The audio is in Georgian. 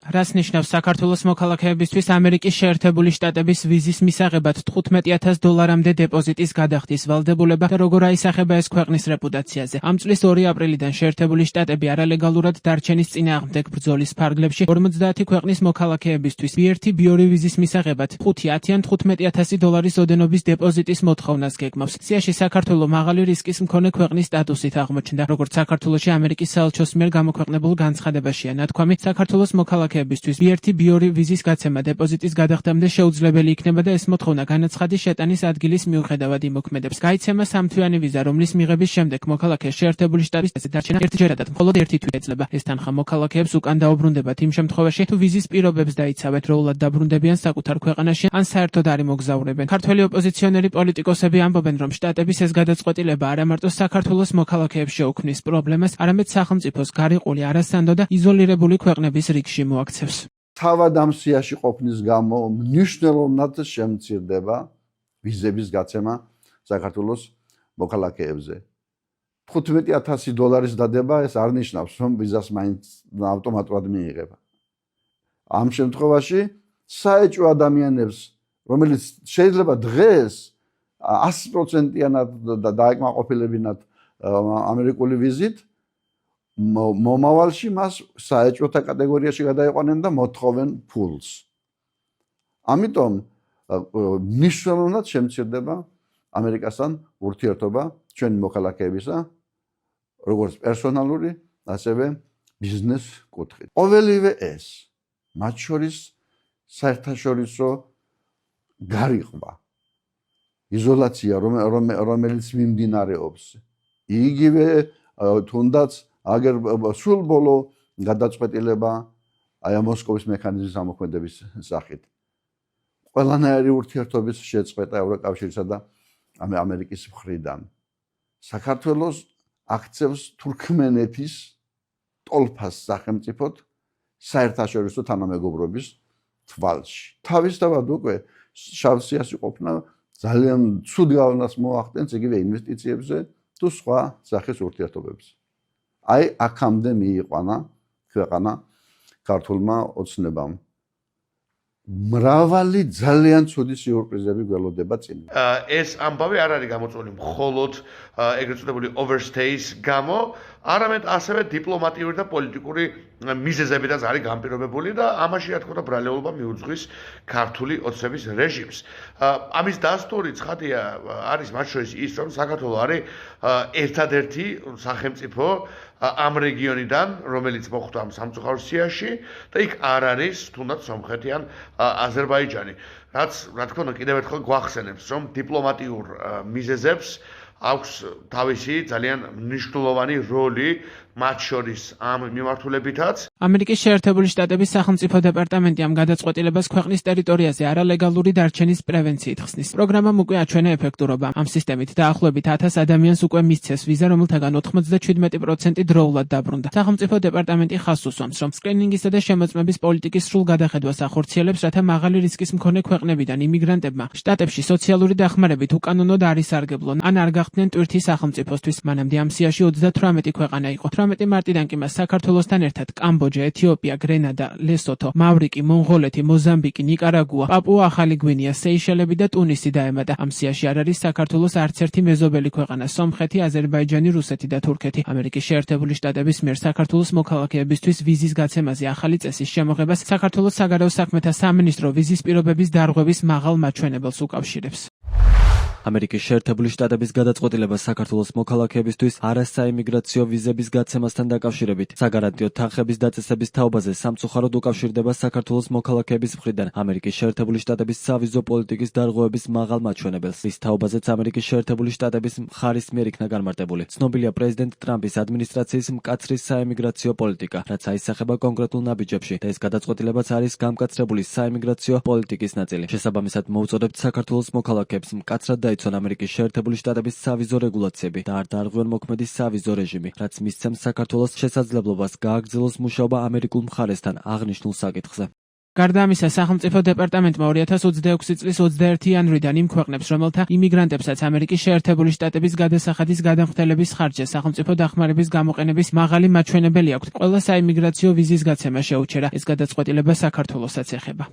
რას ნიშნავს საქართველოს მოქალაქეებისთვის ამერიკის შეერთებული შტატების ვიზის მისაღებად $15,000-მდე დეპოზიტის გადახდის ვალდებულება და როგორ აისახება ეს ქვეყნის რეპუტაციაზე. ამ წლის 2 აპრილიდან შეერთებული შტატები არალეგალურად დარჩენის წინააღმდეგ ბრძოლის ფარგლებში 50 ქვეყნის მოქალაქეებისთვის ბიერთი ბიორი ვიზის მისაღებად $5,000 ან $15,000 ოდენობის დეპოზიტის მოთხოვნას გეგმავს. სიაში საქართველო მაღალი რისკის მქონე ქვეყნის სტატუსით აღმოჩნდა, როგორც საქართველოში ამერიკის საელჩოს მიერ გამოქვეყნებულ განცხადებაშია ნათქვამი, საქართველოს მოქალაქეებისთვის ბიერთი ბიორი ვიზის გაცემა დეპოზიტის გადახდამდე შეუძლებელი იქნება და ეს მოთხოვნა განაცხადის შეტანის ადგილის მიუხედავად იმოქმედებს. გაიცემა 3 თვიანი ვიზა, რომლის მიღების შემდეგ მოქალაქეს შეერთებული შტატების დარჩენა ერთჯერადად მხოლოდ 1 თვით ეძლება. ეს თანხა მოქალაქეებს უკან დაუბრუნდებათ იმ შემთხვევაში, თუ ვიზის პირობებს დაიცავენ, დროულად დაბრუნდებიან საკუთარ ქვეყანაში ან საერთოდ არ იმოგზაურებენ. ქართველი ოპოზიციონერი პოლიტიკოსები ამბობენ, რომ შტატების ეს გადაწყვეტილება არა მარტო საქართველოს მოქალაქეებს შეუქმნის პრობლემას, არამედ სახელმწიფოს გარიყული არასანდო და იზოლირებული ქვეყნების რიგში მოაქცევს. თავად ამ სიაში ყოფნის გამო მნიშვნელოვნად შემცირდება ვიზების გაცემა საქართველოს მოქალაქეებზე. $15,000 დადება ეს არ ნიშნავს, რომ ვიზას მაინც ავტომატურად მიიღება. ამ შემთხვევაში საეჭვო ადამიანებს, რომელიც შეიძლება დღეს 100%-იანად დაეკმაყოფილებინათ ამერიკული ვიზით, მომავალში მას საეჭვოთა კატეგორიაში გადაიყვანენ და მოთხოვენ ფულს. ამიტომ მნიშვნელოვნად შემცირდება ამერიკასთან ურთიერთობა ჩვენი მოქალაქეებისა, როგორც პერსონალური, ასევე ბიზნეს კუთხით. ყოველივე ეს, მათ შორის საერთაშორისო გარიყვა, იზოლაცია, რომელიც მიმდინარეობს, იგივე თუნდაც აგერ სულ ბოლო გადაწყვეტილება აი მოსკოვის მექანიზმის ამოქმედების სახით. ყველანაირი ურთიერთობის შეწყვეტა ევროკავშირსა და ამერიკის მხრიდან. საქართველოს აქცევს თურქმენეთის ტოლფას სახელმწიფოდ საერთაშორისო თანამეგობრობის თვალში. თავისთავად უკვე შავსიაში ყოფნა ძალიან ცუდ გავლენას მოახდენს იგივე ინვესტიციებზე თუ სხვა სახის ურთიერთობებზე. აი აქამდე მიიყვანა ქვეყანა ქართულმა ოცნებამ. მრავალი ძალიან ცუდი სიურპრიზები გველოდება წინ. ეს ამბავი არ არის გამოწვეული მხოლოდ ეგრეთ წოდებული overstays გამო, არამედ ასევე დიპლომატიური და პოლიტიკური მიზეზებითაც არის განპირობებული და ამაში რა თქმა უნდა ბრალეულობა მიუძღვის ქართული ოცნების რეჟიმს. ამის დასტური ცხადია არის მათ შორის ის, რომ საქართველო არის ერთადერთი სახელმწიფო ამ რეგიონიდან, რომელიც მოხვდა ამ სამწუხარო სიაში და იქ არ არის თუნდაც სომხეთი ან აზერბაიჯანი. რაც რა თქმა უნდა კიდევ ერთხელ გვახსენებს, რომ დიპლომატიურ მიზეზებს აქვს თავისი ძალიან მნიშვნელოვანი როლი მათ შორის ამ მიმართულებითაც. ამერიკის შეერთებული შტატების სახელმწიფო დეპარტამენტი ამ გადაწყვეტილებას ქვეყნის ტერიტორიაზე არალეგალური დარჩენის პრევენციით ხსნის. პროგრამამ უკვე აჩვენა ეფექტურობა. ამ სისტემით დაახლოებით 1000 ადამიანს უკვე მისცეს ვიზა, რომელთაგან 97% დროულად დაბრუნდა. სახელმწიფო დეპარტამენტი ხაზს უსვამს, რომ სკრინინგისა და შემოწმების პოლიტიკის სრულ გადახედვას ახორციელებს, რათა მაღალი რისკის მქონე ქვეყნებიდან იმიგრანტებმა შტატებში სოციალური დახმარებით უკანონოდ არ ისარგებლონ ან არ გახდნენ ტვირთი სახელმწიფოსთვის. მანამდე ამ სიაში 38 ქვეყანა იყო. 18 მარტიდან კი მას საქართველოსთან ერთად კამბოჯა, ეთიოპია, გრენადა, ლესოთო, მავრიკი, მონღოლეთი, მოზამბიკი, ნიკარაგუა, პაპუა-ახალი გვინეა, სეიშელები და ტუნისი დაემატა. ამ სიაში არ არის საქართველოს არც ერთი მეზობელი ქვეყანა, სომხეთი, აზერბაიჯანი, რუსეთი და თურქეთი. ამერიკის შეერთებული შტატების მიერ საქართველოს მოქალაქეებისთვის ვიზის გაცემაზე ახალი წესის შემოღებას საქართველოს საგარეო საქმეთა სამინისტრო ვიზის პირობების დარღვევის მაღალ მაჩვენებელს უკავშირებს. ამერიკის შეერთებული შტატების გადაწყვეტილება საქართველოს მოქალაქეებისთვის არასაიმიგრაციო ვიზების გაცემასთან დაკავშირებით საგარანტიო თანხების დაწესების თაობაზე სამწუხაროდ უკავშირდება საქართველოს მოქალაქეების მხრიდან ამერიკის შეერთებული შტატების სავიზო პოლიტიკის დარღვევების მაღალ მაჩვენებელს. ის თაობაზეც ამერიკის შეერთებული შტატების მხარის მიერ იქნა განმარტებული. ცნობილია პრეზიდენტ ტრამპის ადმინისტრაციის მკაცრი საიმიგრაციო პოლიტიკა, რაც აისახება კონკრეტულ ნაბიჯებში და ეს გადაწყვეტილებაც არის გამკაცრებული საიმიგრაციო პოლიტიკის ნაწილი. შესაბამისად მოუწოდებთ საქართველოს მოქალაქეებს მკაცრად იცონ ამერიკის შეერთებული შტატების სავიზო რეგულაციები და არ დაარღვევენ მოქმედი სავიზო რეჟიმი, რაც მისცემს საქართველოს შესაძლებლობას გააგრძელოს მუშაობა ამერიკულ მხარესთან აღნიშნულ საკითხზე. გარდა ამისა, სახელმწიფო დეპარტამენტმა 2026 წლის 21 იანვრიდან იმ ქვეყნებს, რომელთა იმიგრანტებსაც ამერიკის შეერთებული შტატების გადასახადის გადამხდელების ხარჯზე სახელმწიფო დახმარების გამოყენების მაღალი მაჩვენებელი აქვთ, ყველა საიმიგრაციო ვიზის გაცემა შეუჩერა. ეს გადაწყვეტილება საქართველოსაც ეხება.